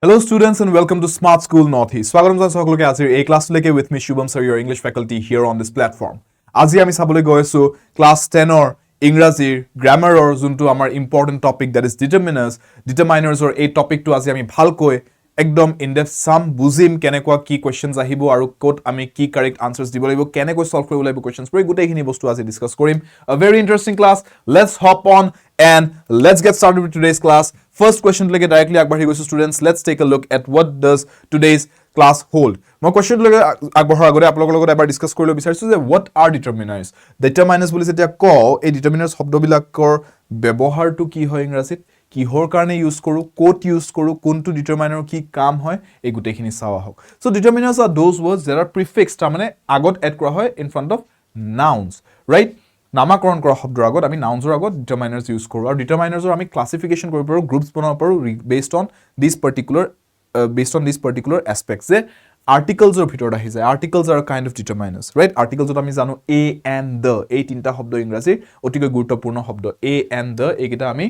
Hello students and welcome to Smart School Northeast. Swagatam janaইছো সকলোকে আজিৰ এই ক্লাছলৈকে with me Shubham sir, your English faculty here on this platform. আজি আমি চাবলৈ গৈ আছো ক্লাছ 10 ৰ ইংৰাজীৰ গ্ৰামাৰৰ যোনটো আমাৰ important topic that is determiners or এই টপিকটো আজি আমি ভালকৈ একদম ইন ডেপথ সাম বুজিম কেনেকুৱা কি কোৱেশ্চনছ আহিব আৰু কোট আমি কি কাৰেক্ট আনসাৰ্স দিব লাগিব কেনেকৈ সলভ কৰিব লাগিব কোৱেশ্চনছ পৰি গুটেইখিনি বস্তু আজি ডিসকাস কৰিম a very interesting class. Let's hop on and let's get started with today's class. First question leke directly agbari goisu students. Let's take a look at what does today's class hold. Moi question leke agbahar agore apologor logot ebar discuss korilo bisarisu je what are determiners. Determiners boli jetia ko ei determiners shobdo bilakor ব্যবহার two কি হয় ইংৰাজীত কিহৰ কাৰণে use কৰো coat use কৰো কোনটো ডিটাৰমাইনাৰ কি কাম হয় এই গুটেখিনি চাওয়া হোক so determiners are those words that are prefix তাৰ মানে আগত এড কৰা হয় in front of nouns right নামাকৰণ কৰা শব্দৰ আগত আমি নাউন্সৰ আগত ডিটাৰমাইনাৰ্স ইউজ কৰো আৰু ডিটাৰমাইনাৰ্সৰ আমি ক্লাসিফিকেশন কৰিব পাৰো গ্ৰুপস বনাব পাৰো বেসড অন দিস পাৰ্টিকুলাৰ এসপেক্টস যে articles or ভিতৰত আহি যায় articles are a kind of determiners right articles ত আমি জানো a and the এই তিনটা শব্দ ইংৰাজী অতিকৈ গুৰুত্বপূৰ্ণ শব্দ a and the এইকেইটা আমি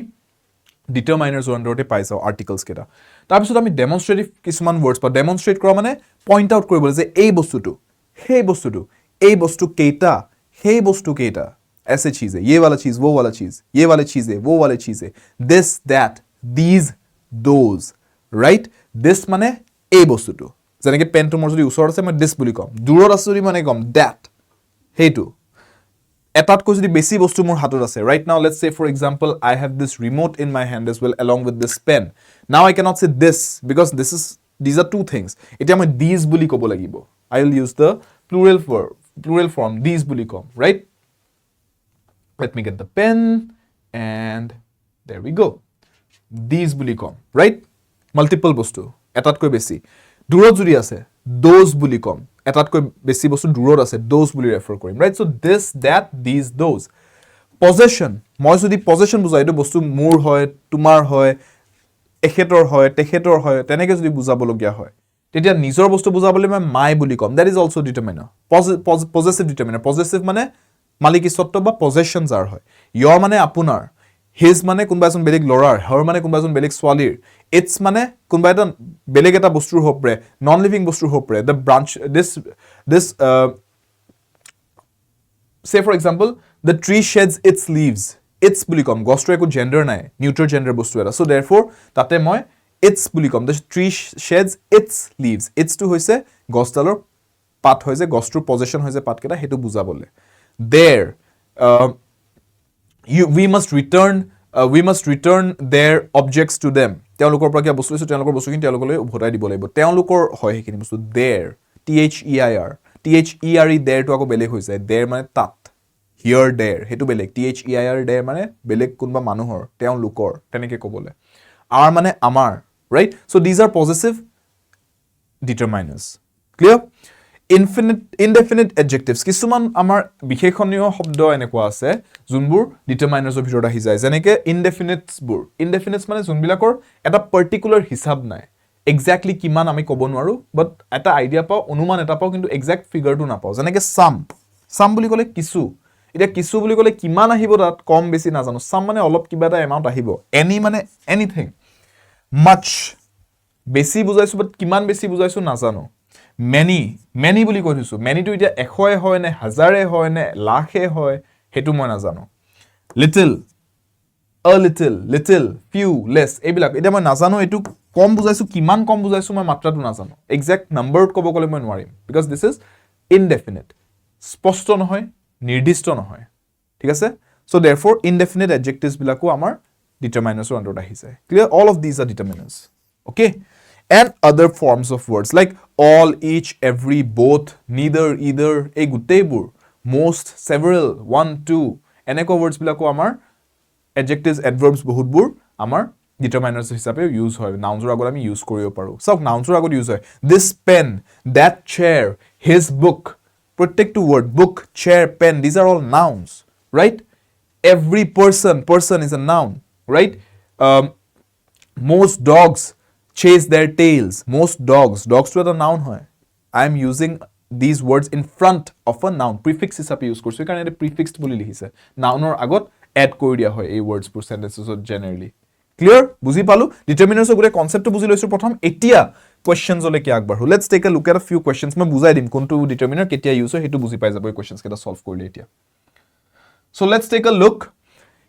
determiners or আন্ডাৰতে পাই যাও articles কেইটা তাৰ পিছত আমি ডেমনস্ট্ৰেটিভ কিছুমান words বা ডেমনস্ট্ৰেট কৰা মানে পইন্ট আউট কৰিবলৈ যে এই বস্তুটো সেই বস্তুটো এই বস্তু কেইটা সেই বস্তু কেইটা ऐसे चीजें ये वाला चीज वो वाला चीज ये वाले चीजें वो वाले चीजें this that these those right this মানে এই বস্তুটো যেনেকে পেনটো মোৰ যদি ওচৰত আছে মই দিস বুলি কম দূৰত আছে যদি মানে কম দ্যাট হেতু এটাতকৈ যদি বেছি বস্তু মোৰ হাতত আছে right now let's say for example I have this remote in my hand as well along with this pen now I cannot say this because these are two things এতিয়া মই these বুলি ক'ব লাগিব I will use the plural form these বুলি কম right let me get the pen and there we go these বুলি কম right multiple বস্তু এটাতকৈ বেছি দূৰত যদি আছে those বুলি কম এটাতকৈ বেছি বস্তু দূৰত আছে those বুলি ৰেফাৰ কৰিম right so this that these those possession মই যদি possession বুজাই এইটো বস্তু মোৰ হয় তোমাৰ হয় এখেতৰ হয় তেখেতৰ হয় তেনেকৈ যদি বুজাব লগিয়া হয় তেতিয়া নিজৰ বস্তু বুজাবলৈ মই my বুলি কম that is also determiner possessive determiner possessive মানে মালিকীস্বত্ব বা possessions are হয় your মানে আপোনাৰ his মানে কোনবা এজন বেলেগ লৰাৰ her মানে কোনবা এজন বেলেগ ছোৱালীৰ its মানে কোনবা এটা বেলেগ এটা বস্তুৰ হপৰে নন লিভিং বস্তুৰ হপৰে the branch this say for example the tree sheds its leaves its বুলি কম গছৰ একো জেন্ডাৰ নাই নিউট্ৰাল জেন্ডাৰ বস্তু এটা so therefore তাতে মই its বুলি কম the tree sheds its leaves its to হৈছে গছডালৰ পাত হয় যে গছটোৰ পজিশন হয় যে পাতকেটা হেতু বুজাবলে there we must return their objects to them তেওঁলোকৰ পৰা কি বস্তু আছে তেওঁলোকৰ বস্তুখিনি তেওঁলোকলৈ উভতাই দিব লাগিব তেওঁলোকৰ হয় হেখিনি বস্তু there there there to আকৌ বেলেগ হৈ যায় there মানে তাত here there হেতু বেলেগ there there মানে বেলেগ কোনবা মানুহৰ তেওঁলোকৰ তেনেকৈ ক'বলে are মানে আমাৰ right so these are possessive determiners clear indefinite adjectives কিছুমান আমাৰ বিশেষণীয় শব্দ এনেকুৱা আছে যোনবোৰ ডিটাৰমাইনাৰ্ছৰ ভিতৰত আহি যায় যেনেকৈ indefinites মানে যোনবিলাকৰ এটা পাৰ্টিকুলাৰ হিসাব নাই এক্স্যাক্টলি কিমান আমি ক'ব নোৱাৰো বাট এটা আইডিয়া পাও অনুমান এটা পাও কিন্তু এক্সাক্ট ফিগাৰটো নাপাও যেনেকৈ সাম বুলি ক'লে কিছু এটা কিছু বুলি ক'লে কিমান আহিব তাত কম বেছি নাজানো সাম মানে অলপ কিবা এটা এমাউন্ট আহিব এনি মানে এনিথিং much বেছি বুজাইছো বাট কিমান বেছি বুজাইছো নাজানো many বুলি কৈ দিছো many to এতিয়া 100 হয় নে 1000 হয় নে লাখে হয় হেতু মই নাজানো a little few less এইবিলাক এতিয়া মই নাজানো এটু কম বুজাইছো কিমান কম বুজাইছো মই মাত্ৰাটো নাজানো এক্সাক্ট নাম্বাৰত ক'ব গলে মই নোৱাৰিম because this is indefinite স্পষ্ট নহয় নিৰ্দিষ্ট নহয় ঠিক আছে so therefore indefinite adjectives বিলাকো আমাৰ determiners ৰ আন্ডাৰত আহি যায় clear all of these are determiners okay and other forms of words like all each every both neither either এই গুটেইবোৰ most several one two এনেকুৱা words বিলাকো আমাৰ adjectives adverbs বহুতবোৰ আমাৰ determiners হিচাপে ইউজ হয় নাউন্সৰ আগত আমি ইউজ কৰিব পাৰো সব নাউন্সৰ আগত ইউজ হয় this pen that chair his book প্ৰত্যেকটো word book chair pen these are all nouns right every person is a noun right most dogs chase their tails most dogs to a noun hoy I am using these words in front of a noun prefix hisabe use korchu karone prefixed boli likhise noun or agot add kori dia hoy ei words pur sentences generally Clear? বুজি পালো determiners গুৰে কনসেপ্টটো বুজি লৈছো প্ৰথম এতিয়া questions লৈকে আগবাঢ়ো let's take a look at a few questions মই বুজাই দিম কোনটো ডিটাৰমিনাৰ কেতিয়া ইউজ হয় হেতু বুজি পাই যাব এই কোৱেশ্চনছ কেটা সলভ কৰিলে এতিয়া so let's take a look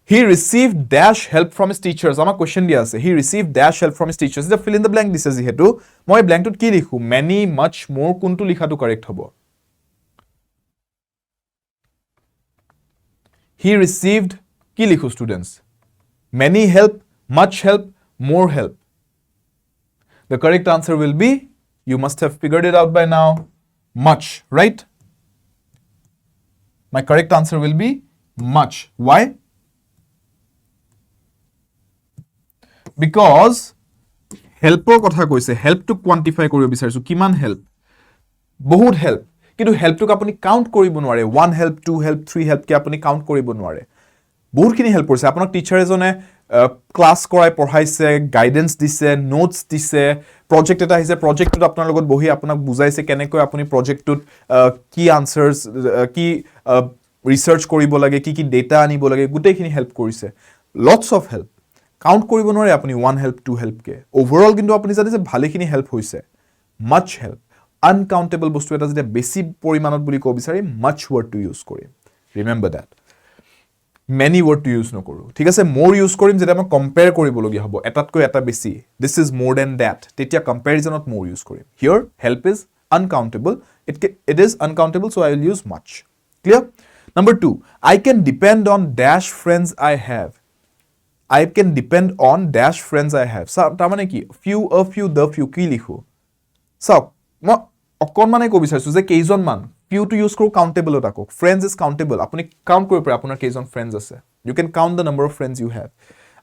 He received dash help from his teachers. Ama question dia ase. He received dash help from his teachers. The fill in the blank dise jihetu. Moi blank tut ki likhu? Many, much, more. Kuntu likha tu correct hobo. He received ki likhu students? Many help, much help, more help. The correct answer will be, you must have figured it out by now, much, right? My correct answer will be much. Why? Because helpৰ কথা কৈছে help to quantify কৰিব বিচাৰিছো কিমান help বহুত help কিন্তু help টোক আপুনি count কৰিব নোৱাৰে 1 help 2 help 3 help কে আপুনি কাউন্ট কৰিব নোৱাৰে বহুতখিনি হেল্প কৰিছে আপোনাক টিচাৰ এজনে ক্লাস কৰাই পঢ়াইছে গাইডেন্স দিছে নোটস দিছে প্ৰজেক্ট এটা আহিছে প্ৰজেক্টত আপোনাৰ লগত বহি আপোনাক বুজাইছে কেনেকৈ আপুনি প্ৰজেক্টত কি আনসাৰ্স কি ৰিসাৰ্চ কৰিব লাগে কি ডেটা আনিব লাগে গুটেইখিনি হেল্প কৰিছে লটস অফ হেল্প কাউন্ট কৰিব নোৱাৰে আপুনি 1 হেল্প 2 হেল্প কে ওভাৰঅল কিন্তু আপুনি জানে যে ভালেখিনি হেল্প হৈছে মাচ হেল্প আনকাউন্টেবল বস্তু এটা যেতিয়া বেছি পৰিমাণত বুলি কব বিচাৰি মাচ ওয়াৰ্ড টু ইউজ কৰিম remember that many word to use নকৰো ঠিক আছে more use কৰিম যেতিয়া মই compare কৰিব লগিয়া হ'ব এটাতকৈ এটা বেছি this is more than that তেতিয়া comparisonত more use কৰিম here help is uncountable it is uncountable so I will use much clear number 2 I can depend on dash friends I have I can depend on dash friends I have তাৰ মানে কি few a few the few কি লিখো সব মই অকনমানে কব বিচাৰিছো যে কেইজন মান few to use কৰো countable তাকো friends is countable আপুনি কাউন্ট কৰিব পাৰে আপোনাৰ কেইজন friends আছে you can count the number of friends you have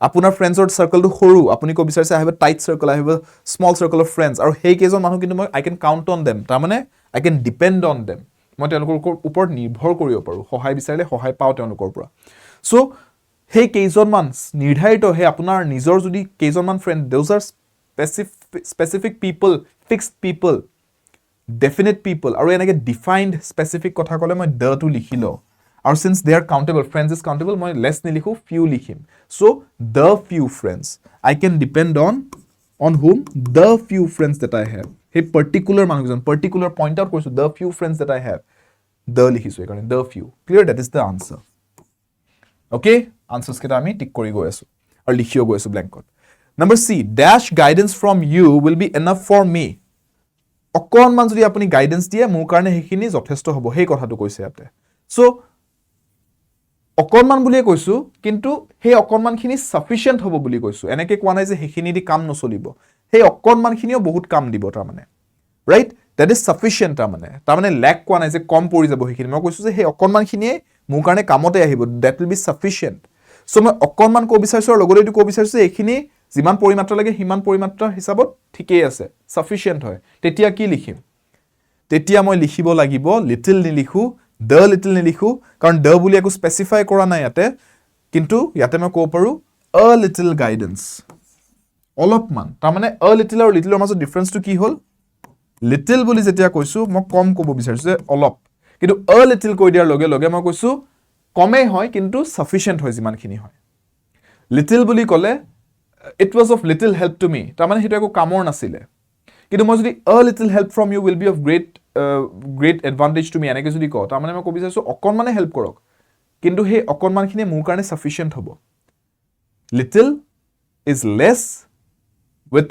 আপোনাৰ friends or circle to সৰু আপুনি কব বিচাৰিছে I have a tight circle I have a small circle of friends আৰু হেই কেইজন মানুহ কিন্তু মই I can count on them তাৰ মানে I can depend on them মই তেওঁলোকৰ ওপৰত নিৰ্ভৰ কৰিব পাৰো সহায় বিচাৰিলে সহায় পাও তেওঁলোকৰ পৰা সো হেই কেইজন মান নিৰ্ধাৰিত হে আপোনাৰ নিজৰ যদি কেইজন মান friend those are specific people fixed people definite people আৰু এনেকে defined specific কথা কলে মই the to লিখিলো আৰু since they are countable friends is countable মই less নিলিখো few লিখিম so the few friends I can depend on whom the few friends that I have hey particular মানুহজন particular point out কৰিছো the few friends that I have the লিখিছো কাৰণ the few clear that is the answer okay answers কেটা আমি টিক কৰি গৈ আছো আৰু লিখিও গৈ আছো ব্ল্যাঙ্কত number C dash guidance from you will be enough for me অকনমান যদি আপুনি গাইডেন্স দিয়ে মোৰ কাৰণে হেখিনি যথেষ্ট হ'ব হেই কথাটো কৈছে ইয়াতে সো অকনমান বুলিয়ে কৈছো কিন্তু হেই অকনমানখিনি সাফিশিয়েন্ট হ'ব বুলি কৈছো এনেকে কোৱা নাই যে হেখিনি দি কাম নচলিব হেই অকনমানখিনিও বহুত কাম দিব তাৰ মানে ৰাইট দ্যাট ইজ সাফিশিয়েন্ট তাৰ মানে ল্যাক কোৱা নাই যে কম পৰি যাব হেখিনি মই কৈছো যে হেই অকনমানখিনিয়ে মোৰ কাৰণে কামতে আহিব that will be sufficient so মই অকনমান কব বিচাৰিছো আৰু লগতে এইটো কব বিচাৰিছো এখিনি যিমান পৰিমাত্ৰা লাগে হিমান পৰিমাত্ৰা হিচাপত ঠিকই আছে সাফিশিয়েন্ট হয় তেতিয়া কি লিখিম তেতিয়া মই লিখিব লাগিব লিটল নিলিখো the little নিলিখো কাৰণ the বুলি একো স্পেসিফাই কৰা নাই ইয়াতে কিন্তু ইয়াতে মই কব পাৰো a little guidance অলপমান তাৰ মানে a little আৰু little ৰ মাজত ডিফাৰেন্সটো কি হ'ল little বুলি যেতিয়া কৈছো মই কম কব বিচাৰিছো যে অলপ কিন্তু a little কৈ দিয়াৰ লগে লগে মই কৈছো কমেই হয় কিন্তু সাফিশিয়েন্ট হয় যিমানখিনি হয় little বুলি কলে it was of little help to me তাৰ মানে হেতু একো কামৰ নাছিলে কিন্তু মই যদি a little help from you will be of great advantage to me এনেকে যদি কও তাৰ মানে মই কবি চাইছো অকনমানে হেল্প কৰক কিন্তু হে অকনমানখিনি মোৰ কাৰণে সাফিশিয়েন্ট হ'ব little is less with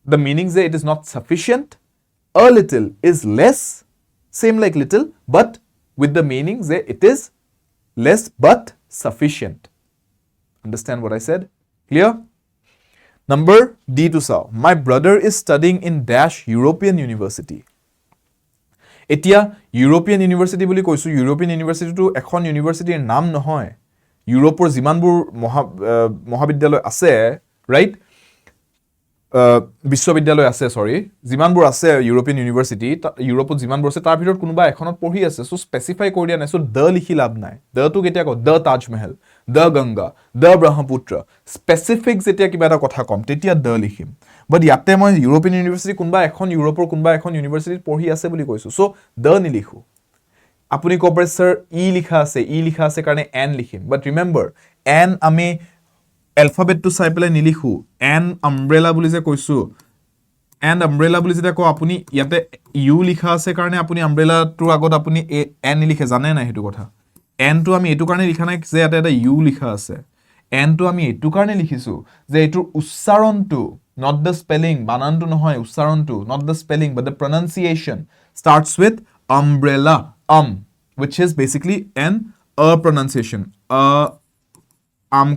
the meaning that it is not sufficient a little is less same like little but with the meaning that it is less but sufficient understand what I said clear number D to saw my brother is studying in dash European university এতিয়া European university বুলি কৈছো European ইউনিভাৰ্সিটিটো এখন ইউনিভাৰ্সিটিৰ নাম নহয় ইউৰোপৰ যিমানবোৰ মহাবিদ্যালয় আছে ৰাইট বিশ্ববিদ্যালয় আছে সৰি যিমানবোৰ আছে ইউৰোপিয়ান ইউনিভাৰ্সিটি ইউৰোপত যিমানবোৰ আছে তাৰ ভিতৰত কোনোবা এখনত পঢ়ি আছে সো স্পেসিফাই কৰি দিয়া নাই সো দ লিখি লাভ নাই দ টু কেতিয়া কও দ তাজমহল দ গংগা দ ব্ৰহ্মপুত্ৰ স্পেসিফিক যেতিয়া কিবা এটা কথা কম তেতিয়া দ লিখিম বাট ইয়াতে মই ইউৰোপিয়ান ইউনিভাৰ্সিটি কোনোবা এখন ইউৰোপৰ কোনোবা এখন ইউনিভাৰ্সিটিত পঢ়ি আছে বুলি কৈছো সো দ নিলিখো আপুনি কপৰে স্যাৰ ই লিখা আছে কাৰণে এন লিখিম বাট ৰিমেম্বৰ এন আমি এলফাবেটটো চাই পেলাই নিলিখো এন আমব্ৰেলা বুলি যে কৈছো এণ্ড আমব্ৰেলা বুলি যেতিয়া কওঁ আপুনি ইয়াতে ইউ লিখা আছে কাৰণে আপুনি আমব্ৰেলাটোৰ আগত আপুনি এন নিলিখে জানে নাই সেইটো কথা এনটো আমি এইটো কাৰণে লিখা নাই যে ইয়াতে এটা ইউ লিখা আছে এনটো আমি এইটো কাৰণে লিখিছো যে এইটোৰ উচ্চাৰণটো not the spelling বানানটো নহয় উচ্চাৰণটো not the spelling but the pronunciation starts with umbrella which is basically an pronunciation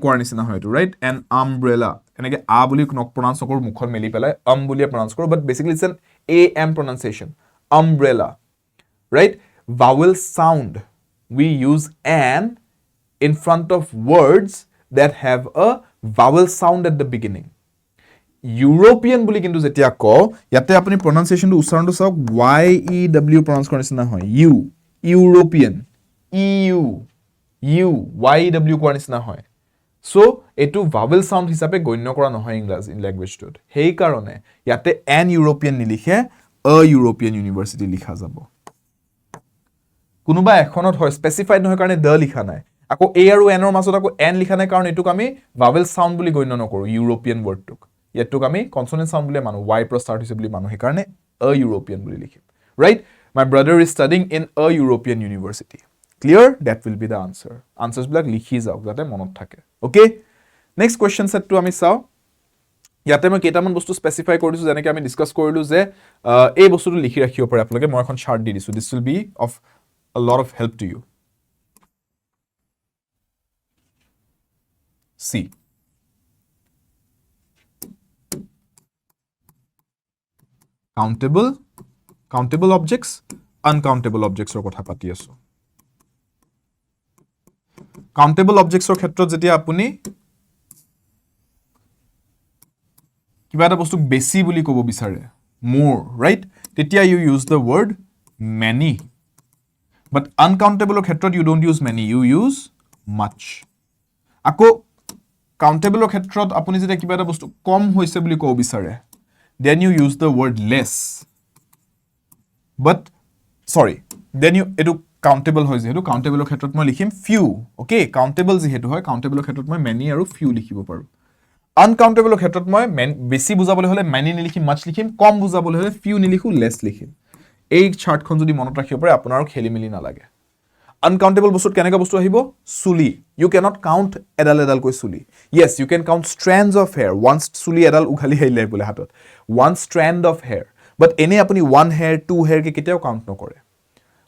কোৱাৰ নিচিনা হয় এইটো right an umbrella এনেকে বুলি নক pronounce নকৰো মুখত মেলি পেলাই বুলিয়ে pronounce কৰো but basically it's an am pronunciation umbrella right vowel sound we use an in front of words that have a vowel sound at the beginning European বুলি কিন্তু যেতিয়া ক ইয়াতে আপুনি pronunciationটো উচ্চাৰণটো চাওক y e w pronounce কৰা নিচিনা হয় u European eu u y e w কৰা নিচিনা হয় so এটো vowel sound হিচাপে গণ্য কৰা নহয় ইংৰাজী ল্যাঙ্গুৱেজটোত হেই কাৰণে ইয়াতে an European নিলিখে a European University লিখা যাব কোনোবা এখনত হয় স্পেসিফাইড নহয় কাৰণে the লিখা নাই আকৌ a আৰু n ৰ মাজত আকৌ n লিখা নাই কাৰণ এটোক আমি vowel sound বুলি গণ্য নকৰো European wordটোক ইয়াতোক আমি কনসোনেন্ট সাউন্ড বুলি মানো y প্ৰ স্টাৰ্ট হৈছে বুলি মানো হে কাৰণে a European বুলি লিখিম right my brother is studying in a European university clear that will be the answers বিলাক লিখি যাওক যাতে মনত থাকে okay next question set to আমি চাও ইয়াতে মই কেইটামান বস্তু স্পেসিফাই কৰি দিছো যেনেকৈ আমি ডিসকাস কৰিলো যে এই বস্তুটো লিখি ৰাখিব পাৰে আপোনালোকে মই এখন চাৰ্ট দি দিছো this will be of a lot of help to you see countable objects uncountable objects ৰ কথা পাতি আছো countable objects ৰ ক্ষেত্ৰত যেতিয়া আপুনি কিবা এটা বস্তু বেছি বুলি ক'ব বিচাৰে more right তেতিয়া you use the word many but uncountable ৰ ক্ষেত্ৰত you don't use many you use much আকৌ countable ৰ ক্ষেত্ৰত আপুনি যেতিয়া কিবা এটা বস্তু কম হৈছে বুলি ক'ব বিচাৰে then you use the word less but sorry then you edu countable hoy je edu countable er khetrot moi likhim few okay countable je hetu hoy countable er khetrot moi many aru few likhibo paru uncountable er khetrot moi besi bujabole hole many ni likhim much likhim kom bujabole hole few ni likhu less likhim ei chart khon jodi monot rakhibo pare apunar kheli mili na lage uncountable bostut keneka bostu ahibo suli you cannot count edal koi suli yes you can count strands of hair once suli edal ukhali haile bole hatot one strand of hair but ene apuni one hair two hair ke keteo count no kore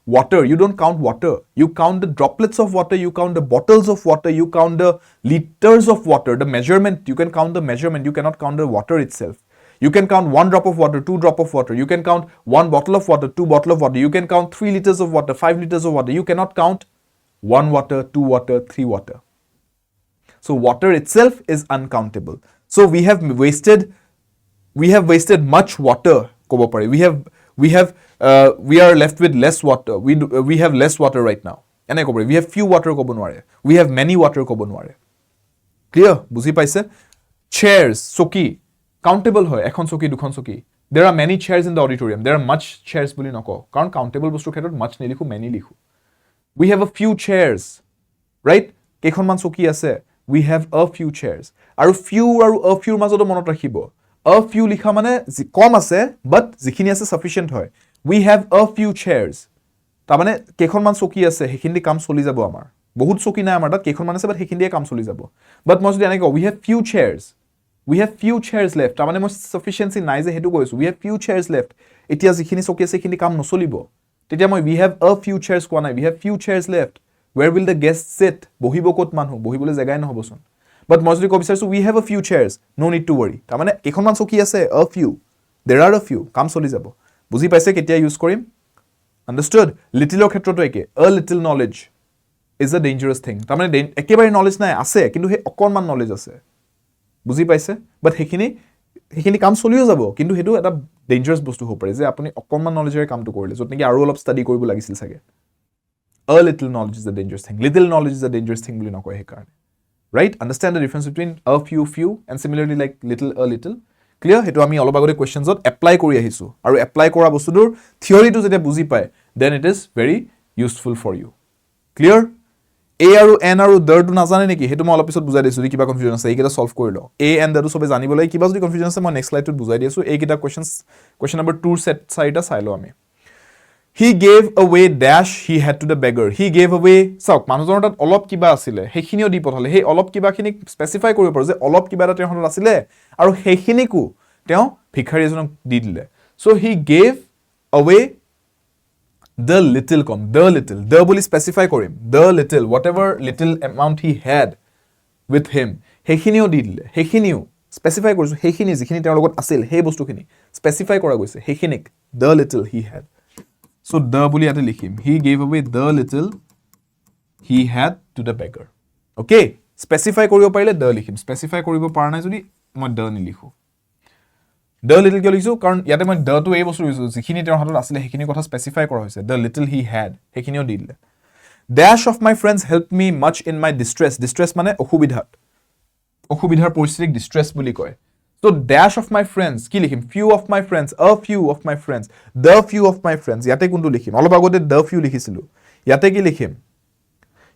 water you don't count water you count the droplets of water you count the bottles of water you count the liters of water the measurement you can count the measurement you cannot count the water itself you can count one drop of water two drop of water you can count one bottle of water two bottle of water you can count 3 liters of water 5 liters of water you cannot count one water two water three water so water itself is uncountable so we have wasted much water kobo pare we are left with less water we have less water right now ene kobo we have few water kobo nware we have many water kobo nware clear buzi paise chairs soki countable hoy ekhon soki dukhon soki there are many chairs in the auditorium there are much chairs boli nako karon countable bostur khetrot much nelikhu many likhu we have a few chairs right kekhon man soki ase we have a few chairs aru a few majodo monot rakhibo a few likha mane kom ase but jikhini ase sufficient hoy we have a few chairs ta mane kekhon man soki ase hekhindi kam choli jabo amar bahut soki na amar tat kekhon man ase but hekhindi kam choli jabo but moi jodi enake we have few chairs left ta mane moi sufficiency nai je hetu koisu we have few chairs left etia jikhini soki ase hekhindi kam nocolibo tetia moi we have a few chairs kwa nai we have few chairs left where will the guests sit bohibo kot manhu bohibole jagai no hoboson but moi jodi ko bisarsu we have a few chairs no need to worry ta mane kekhon man soki ase a few there are a few kam choli jabo বুজি পাইছে কেতিয়া use কৰিম আন্ডাৰস্টুড লিটলৰ ক্ষেত্ৰটো একে a little knowledge is a dangerous thing তাৰমানে একেবাৰে knowledge নাই আছে কিন্তু হে অকনমান নলেজ আছে বুজি পাইছে বাট হেখিনি কাম চলিও যাব কিন্তু হেতু এটা ডেঞ্জাৰাস বস্তু হ'ব পাৰে যে আপুনি অকনমান নলেজৰে কামটো কৰিলে যত নেকি আৰু অলপ ষ্টাডি কৰিব লাগিছিল চাগে a little knowledge is a dangerous thing little knowledge is a dangerous thing বুলি নকয় হে কাৰণে right understand the difference between a few and similarly like little a little clear hetu ami অলপ আগতে questions ot apply কৰি আহিছো আৰু apply কৰা বস্তুৰ theory টো যেতিয়া বুজি পায় then it is very useful for you clear A আৰু N আৰু the টো নাজানে নেকি হেতু মই অলপ পিছত বুজাই দিছো যদি কিবা কনফিউজন আছে এইকেইটা সলভ কৰি লও A and the টো সবে জানিব লাগে কিবা যদি কনফিউজন আছে মই নেক্সট স্লাইডত বুজাই দিছো এইকেইটা কোৱেশ্চন নম্বৰ 2 সেট চাৰিটা চাই লও আমি He gave away dash he had to the beggar. He gave away চাওক মানুহজনৰ তাত অলপ কিবা আছিলে সেইখিনিও দি পঠালে সেই অলপ কিবাখিনি স্পেসিফাই কৰিব পাৰো যে অলপ কিবা এটা তেওঁৰ হাতত আছিলে আৰু সেইখিনিকো তেওঁ ভিখাৰী এজনক দি দিলে so he gave away the little the বুলি স্পেসিফাই কৰিম the little whatever little amount he had with him সেইখিনিও দি দিলে সেইখিনিও স্পেসিফাই কৰিছো সেইখিনি যিখিনি তেওঁৰ লগত আছিল সেই বস্তুখিনি স্পেসিফাই কৰা গৈছে সেইখিনিক the little he had So the বুলি ইয়াতে লিখিম he gave away the little he had to the beggar okay specify কৰিব পাৰিলে the লিখিম specify কৰিব পৰা নাই যদি মই the নিলিখো the little কিয় লিখিছো কাৰণ ইয়াতে মই the টো এই বস্তু লিখিছো যিখিনি তেওঁৰ হাতত আছিল সেইখিনি কথা স্পেসিফাই কৰা হৈছে the little he had সেইখিনিও দি দিলে dash of my friends helped me much in my distress মানে অসুবিধাৰ পৰিস্থিতিক distress বুলি কয় So dash of my friends কি লিখিম few of my friends a few of my friends the few of my friends ইয়াতে কোনটো লিখিম অলপ আগতে the few লিখিছিলো ইয়াতে কি লিখিম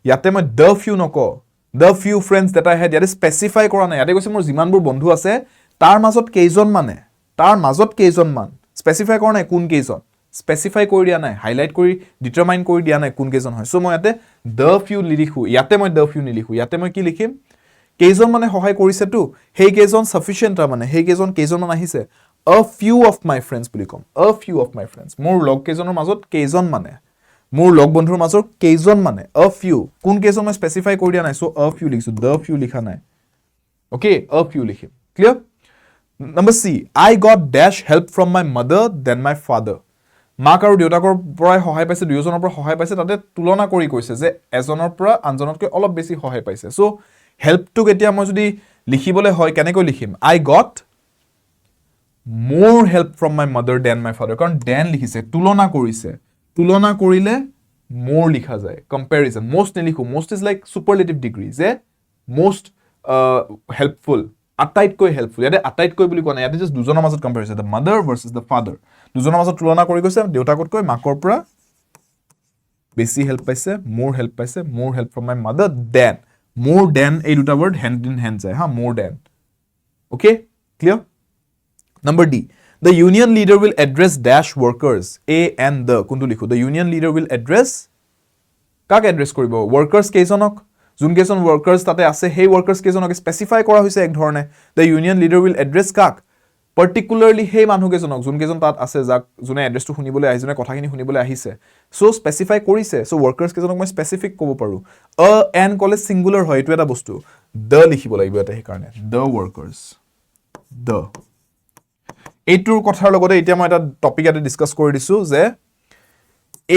ইয়াতে মই the few নকও the few friends that I had ইয়াতে স্পেসিফাই কৰা নাই ইয়াতে কৈছে মোৰ যিমানবোৰ বন্ধু আছে তাৰ মাজত কেইজন মান স্পেসিফাই কৰা নাই কোন কেইজন স্পেসিফাই কৰি দিয়া নাই হাইলাইট কৰি ডিটাৰমাইন কৰি দিয়া নাই কোন কেইজন হয় সো মই ইয়াতে the few লিখো ইয়াতে মই the few নিলিখো ইয়াতে মই কি লিখিম কেইজন মানে সহায় কৰিছে তো হেই কেইজন সাফিশিয়েন্ট মানে হেই কেইজন মান আহিছে a few of my friends বুলি কম a few of my friends মোৰ লগ কেইজনৰ মাজত কেইজন মানে মোৰ লগ বন্ধুৰ মাজত কেইজন মানে a few কোন কেইজন মই স্পেসিফাই কৰি দিয়া নাই সো a few লিখিছো the few লিখা নাই okay a few লিখিম clear number C I got dash help from my mother than my father মাক আৰু দেউতাকৰ পৰাই সহায় পাইছে দুয়োজনৰ পৰা সহায় পাইছে তাতে তুলনা কৰি কৈছে যে এজনৰ পৰা আনজনতকৈ অলপ বেছি সহায় পাইছে সো help to কেতিয়া মই যদি লিখিবলে হয় কেনেকৈ লিখিম I got more help from my mother than my father কাৰণ than লিখিছে তুলনা কৰিলে more লিখা যায় comparison most নিলিখো most is like superlative degree যে most helpful আটাইতকৈ helpful ইয়াতে আটাইতকৈ বুলি কোৱা নাই ইয়াতে just দুজনৰ মাজত comparison the mother versus the father দুজনৰ মাজত তুলনা কৰি কৈছে দেউতাকতকৈ মাকৰ পৰা বেছি help পাইছে more help from my mother than more than এই দুটা word hand in hand যায় হা more than okay clear number D the union leader will address dash workers a and the কোনটো লিখো the union leader will address কাক address কৰিব workers কেইজনক যোন কেইজন workers তাতে আছে সেই workers কেইজনক স্পেসিফাই কৰা হৈছে এক ধৰণে the union leader will address কাক particularly hey মানুহ কেইজনক যোন কেইজন তাত আছে যাক যোনে এড্ৰেছটো শুনিবলৈ আহিছে কথাখিনি শুনিবলৈ আহিছে সো স্পেসিফাই কৰিছে সো ওয়াৰ্কাৰ্স কেইজনক মই স্পেসিফিক ক'ব পাৰো a and কলে সিঙ্গুলাৰ হয় এটো এটা বস্তু the লিখিব লাগিব এটা হে কাৰণে the workers the এইটোৰ কথাৰ লগতে এতিয়া মই এটা টপিক এটা ডিসকাস কৰি দিছো যে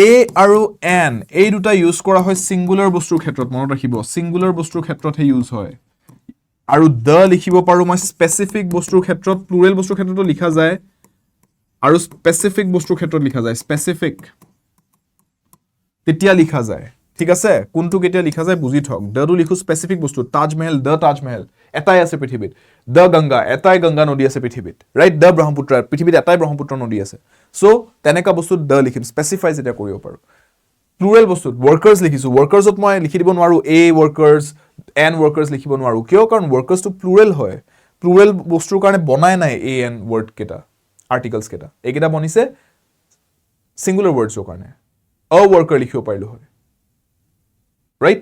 a আৰু n এই দুটা ইউজ কৰা হয় সিঙ্গুলাৰ বস্তুৰ ক্ষেত্ৰত মনত ৰাখিব সিঙ্গুলাৰ বস্তুৰ ক্ষেত্ৰত হে ইউজ হয় আৰু the লিখিব পাৰো মই স্পেসিফিক বস্তুৰ ক্ষেত্ৰত প্লুৰেল বস্তুৰ ক্ষেত্ৰতো লিখা যায় আৰু স্পেসিফিক বস্তুৰ ক্ষেত্ৰত লিখা যায় স্পেসিফিক তেতিয়া লিখা যায় ঠিক আছে কোনটো কেতিয়া লিখা যায় বুজি থক the টো লিখো স্পেসিফিক বস্তু তাজমহল the তাজমহল এটাই আছে পৃথিৱীত the গংগা এটাই গংগা নদী আছে পৃথিৱীত ৰাইট the ব্ৰহ্মপুত্ৰ পৃথিৱীত এটাই ব্ৰহ্মপুত্ৰ নদী আছে সো তেনেকা বস্তু the লিখিম স্পেসিফাই যেটা কৰিব পাৰো প্লুৰেল বস্তু ওয়াৰ্কাৰ্স লিখিছো ওয়াৰ্কাৰ্সত মই লিখি দিব নোৱাৰো a ওয়াৰ্কাৰ্স n ওয়াৰ্কাৰ্স লিখিব নোৱাৰো কিয় কাৰণ ওয়াৰ্কাৰ্স টো প্লুৰেল হয় প্লুৰেল বস্তুৰ কাৰণে বনাই নাই a n ওয়াৰ্ড কেটা আৰ্টিকলস কেটা এইকেটা বনিছে সিঙ্গুলাৰ ওয়াৰ্ডছৰ কাৰণে a ওয়াৰ্কাৰ লিখিব পাৰিলো হয় ৰাইট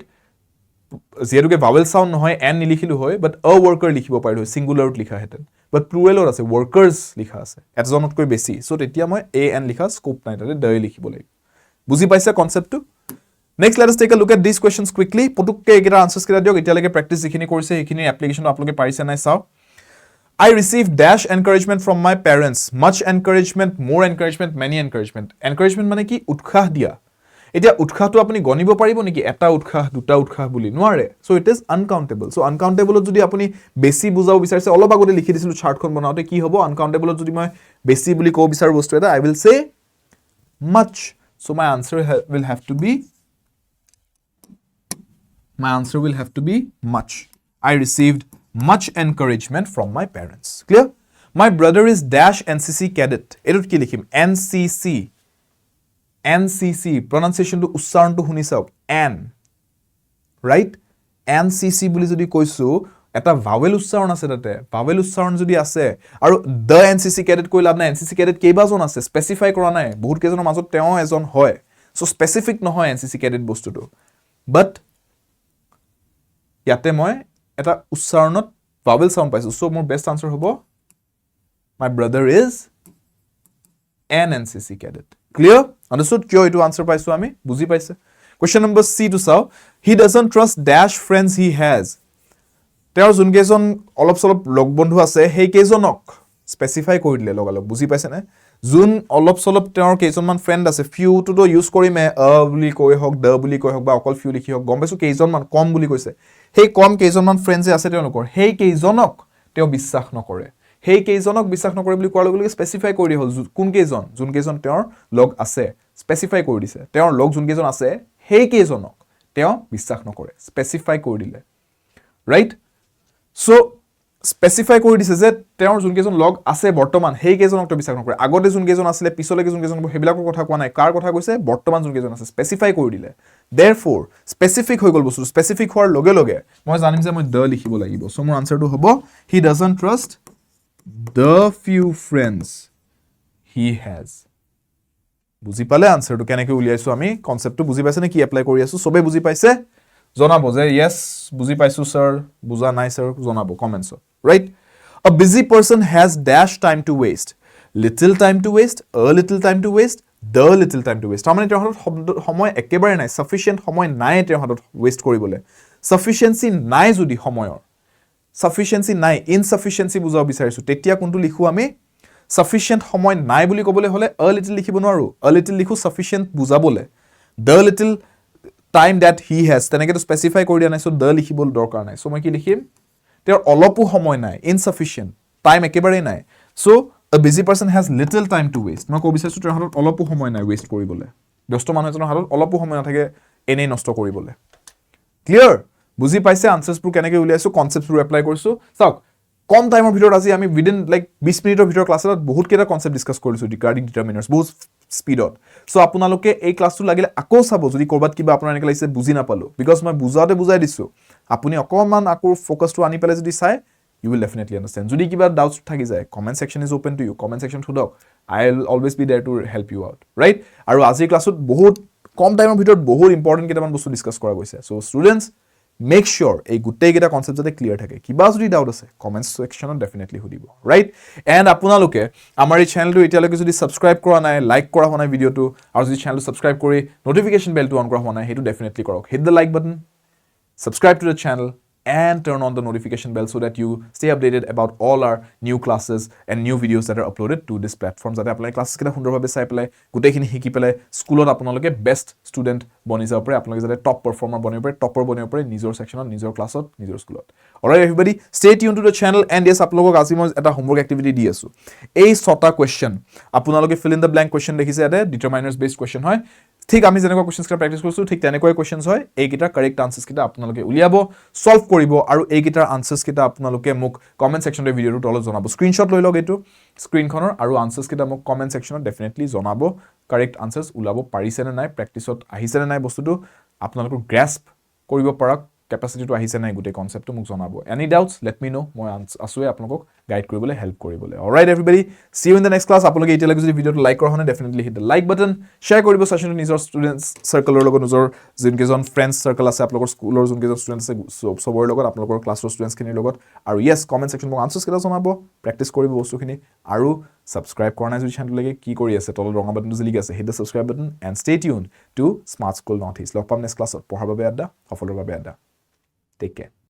যেহেতুকে ভাৱেল সাউন্ড নহয় n নিলিখিলো হয় বাট a ওয়াৰ্কাৰ লিখিব পাৰিলো হয় সিঙ্গুলাৰত লিখা হেতেন বাট প্লুৰেলত আছে ওয়াৰ্কাৰ্স লিখা আছে এজনতকৈ বেছি সো তেতিয়া মই a n লিখা স্কোপ নাই তাতে the লিখিব লাগিব বুজি পাইছা কনসেপ্টটো Next, let us take a look at these questions quickly. Putukke ekita answers kira diok etia leke practice jikhini korise ekhini application aploke parise nai sao. I received dash encouragement from my parents. Much encouragement, more encouragement, many encouragement. Encouragement mane ki utkah dia. Etia utkah to apuni gonibo paribo niki eta utkah duta utkah buli noare. So it is uncountable. So uncountable jodi apuni besi bujabo bisarise olob agote likhi disilu chart khon banaote ki hobo uncountable jodi moi besi buli ko bisaru bostu eta I will say much. So my answer will have to be much. I received much encouragement from my parents. Clear? My brother is dash NCC cadet. Edut ki likhim NCC pronunciation to ucharon to huni sauk n right NCC বুলি যদি কৈছো এটা vowel উচ্চাৰণ আছে তাতে vowel উচ্চাৰণ যদি আছে আৰু the NCC cadet কৈ লাভ নাই NCC cadet কেইবাজন আছে স্পেসিফাই কৰা নাই বহুত কেইজনৰ মাজত তেওঁ এজন হয় সো স্পেসিফিক নহয় NCC cadet বস্তুটো বাট ইয়াতে মই এটা উচ্চাৰণত ভাৱেল সাউন্ড পাইছো সো মোৰ বেষ্ট আনসাৰ হ'ব my brother is an NCC cadet clear understood কিয় এটো আনসাৰ পাইছো আমি বুজি পাইছে question number C to চাও he doesn't trust dash friends he has তেওঁৰ যোন কেজন অলপ সলপ লগ বন্ধু আছে হেই কেজনক স্পেসিফাই কৰি দিলে লগালগ বুজি পাইছে না যোন অলপ সলপ তেওঁৰ কেজনমান ফ্ৰেন্ড আছে ফিউ টু দ ইউজ কৰি মে বুলি কৈ হক দ বুলি কৈ হক বা অকল ফিউ লিখি হক গম পাইছো কেজনমান কম বুলি কৈছে হেই কম কেজনমান ফ্ৰেন্ডস আছে তেওঁলোকৰ হেই কেজনক তেওঁ বিশ্বাস নকৰে হেই কেজনক বিশ্বাস নকৰে বুলি কোৱাৰ লগে লগে স্পেসিফাই কৰি হল কোন কেজন যোন কেজন তেওঁৰ লগ আছে স্পেসিফাই কৰি দিছে তেওঁৰ লগ যোন কেজন আছে হেই কেজনক তেওঁ বিশ্বাস নকৰে স্পেসিফাই কৰি দিলে ৰাইট সো স্পেসিফাই কৰি দিছে যে তেওঁৰ যোন কেজন লগ আছে বৰ্তমান হেই কেজনক তো বিশ্বাস নকৰে আগতে যোন কেজন আছিল পিছলৈকে যোন কেজন হেবিলাকৰ কথা কোৱা নাই কাৰ কথা কৈছে বৰ্তমান যোন কেজন আছে স্পেসিফাই কৰি দিলে therefore স্পেসিফিক হৈ গল বস্তু স্পেসিফিক হোৱাৰ লগে লগে মই জানিম যে মই the লিখিব লাগিব সো মোৰ আনসাৰটো হ'ব he doesn't trust the few friends he has বুজি পালে আনসাৰটো কেনেকৈ উলিয়াইছো আমি কনসেপ্টটো বুজি পাইছে নে কি এপ্লাই কৰি আছো সবে বুজি পাইছে জনাবো যে yes বুজি পাইছো স্যাৰ বুজা নাই স্যাৰ জনাবো comments right a busy person has dash time to waste little time to waste a little time to waste the little time to waste তাৰমানে তেওঁৰ হাতত সময় একেবাৰে নাই sufficient সময় নাই তেওঁৰ হাতত waste কৰিবলে sufficiency নাই যদি সময়ৰ sufficiency নাই insufficiency বুজাব বিচাৰিছো তেতিয়া কোনটো লিখো আমি sufficient সময় নাই বুলি ক'বলে হলে a little লিখিব নোৱাৰো a little লিখো sufficient বুজাবলে the little time that he has তেনেকে তো স্পেসিফাই কৰি দিয়া নাই সো the লিখিবল দৰকাৰ নাই সো মই কি লিখিম তেওঁৰ অলপো সময় নাই insufficient টাইম একেবাৰে নাই so a busy person has little time to waste মই কব বিচাৰিছো তেওঁৰ হাতত অলপো সময় নাই ওয়েস্ট কৰিবলে ব্যস্ত মানুহ এজনৰ হাতত অলপো সময় নাথাকে এনেই নষ্ট কৰিবলে ক্লিয়াৰ বুজি পাইছে আনসাৰছবোৰ কেনেকৈ উলিয়াইছো কনসেপ্টবোৰ এপ্লাই কৰিছো চাওক কম টাইমৰ ভিতৰত আজি আমি উইদিন লাইক 20 মিনিটৰ ভিতৰত ক্লাছত বহুত কেইটা কনসেপ্ট ডিসকাস কৰিছো ৰিগাৰ্ডিং ডিটাৰমিনাৰ্স বহুত স্পিডত সো আপোনালোকে এই ক্লাছটো লাগিলে আকৌ চাব যদি কৰবাত কিবা আপোনাৰ এনেকৈ লাগিছে বুজি নাপালো বিকজ মই বুজাওতে বুজাই দিছো আপুনি অকমান আকৌ ফোকাসটো আনি পেলে যদি চাই you will definitely understand যদি কিবা ডাউটস থাকি যায় comment section is open to you comment section থুদক I will always be there to help you out right আৰু আজি ক্লাছত বহুত কম টাইমৰ ভিতৰত বহুত ইম্পৰ্টেন্ট কেইটামান বস্তু ডিসকাস কৰা গৈছে সো ষ্টুডেন্টস make sure এই গুটেই কেইটা কনসেপ্ট যাতে ক্লিয়াৰ থাকে কিবা যদি ডাউট আছে কমেন্ট সেকশনত ডেফিনেটলি হুদিব ৰাইট এন্ড আপোনালোকে আমাৰ এই চেনেলটো এতিয়ালৈকে যদি সাবস্ক্ৰাইব কৰা নাই লাইক কৰা হোৱা নাই ভিডিওটো আৰু যদি চেনেলটো সাবস্ক্ৰাইব কৰি নোটিফিকেশন বেলটো অন কৰা হোৱা নাই হেতু ডেফিনেটলি কৰক hit the like button subscribe to the channel and turn on the notification bell so that you stay updated about all our new classes and new videos that are uploaded to this platform যাতে আপোনালোকে classes কেইটা সুন্দৰভাৱে চাই পেলাই গোটেইখিনি শিকি পেলাই স্কুলত আপোনালোকে বেষ্ট ষ্টুডেন্ট বনি যাব পাৰে আপোনালোকে যাতে টপ পাৰফৰ্মাৰ বনিব পাৰে টপাৰ বনিব পাৰে নিজৰ সেকশনত নিজৰ ক্লাছত নিজৰ স্কুলত alright everybody stay tuned to the channel and yes আপোনালোকক আজি মই এটা হোমৱৰ্ক এক্টিভিটি দি আছো এই 6টা কোৱেশ্চন আপোনালোকে fill in the blank question দেখিছে ইয়াতে ডিটাৰমাইনাৰ্স বেসড কোৱেশ্চন হয় ঠিক আমি যেনেকুৱা কোৱেশ্চনছ কা প্ৰেক্টিস কৰিছো ঠিক তেনেকৈ কোৱেশ্চনছ হয় এই কিটা কাৰেক্ট আনসাৰছ কিটা আপোনালোকে উলিয়াব সলভ কৰিব আৰু এই কিটাৰ আনসাৰছ কিটা আপোনালোকে মোক কমেন্ট সেকশনতে ভিডিওটো তলত জনাব স্ক্ৰিনশ্বট লৈ লওক এটো স্ক্ৰিনখনৰ আৰু আনসাৰছ কিটা মোক কমেন্ট সেকশনত ডেফিনেটলি জনাব কাৰেক্ট আনসাৰছ উলাব পাৰিছে নে নাই প্ৰেক্টিছত আহিছে নে নাই বস্তুটো আপোনালোকৰ গ্ৰাস্প কৰিব পৰা ক্যাপাসিটিটো আহিছে নাই গুটে কনসেপ্টটো মোক জনাব any doubts let me know মই আসুৱে আপোনালোকক গাইড কৰিবলৈ হেল্প কৰিবলৈ alright everybody see you in the next class আপোনালোকে এতিয়ালৈকে যদি ভিডিওটো লাইক কৰা হনে definitely hit the like button share কৰিব সেশনটো নিজৰ ষ্টুডেন্টস সাৰ্কেলৰ লগত নিজৰ যোনকেজন ফ্ৰেন্ডছ সাৰ্কেল আছে আপোনালোকৰ স্কুলৰ যোনকেজন ষ্টুডেন্টস আছে সবৰ লগত আপোনালোকৰ ক্লাছৰ ষ্টুডেন্টস খিনিৰ লগত আৰু ইয়েস কমেন্ট সেকশন মোক আনসাৰছ কেইটা জনাব প্ৰেক্টিস কৰিব বস্তুখিনি আৰু সাবস্ক্ৰাইব কৰা নাই যদি চেনেললৈকে কি কৰি আছে তলত ৰঙা বাটনটো জিলিকি আছে hit the subscribe button and stay tuned to Smart School North East লগ পাম নেক্সট ক্লাছত পঢ়াৰ বাবে আড্ডা সফলৰ বাবে আড্ডা Take care.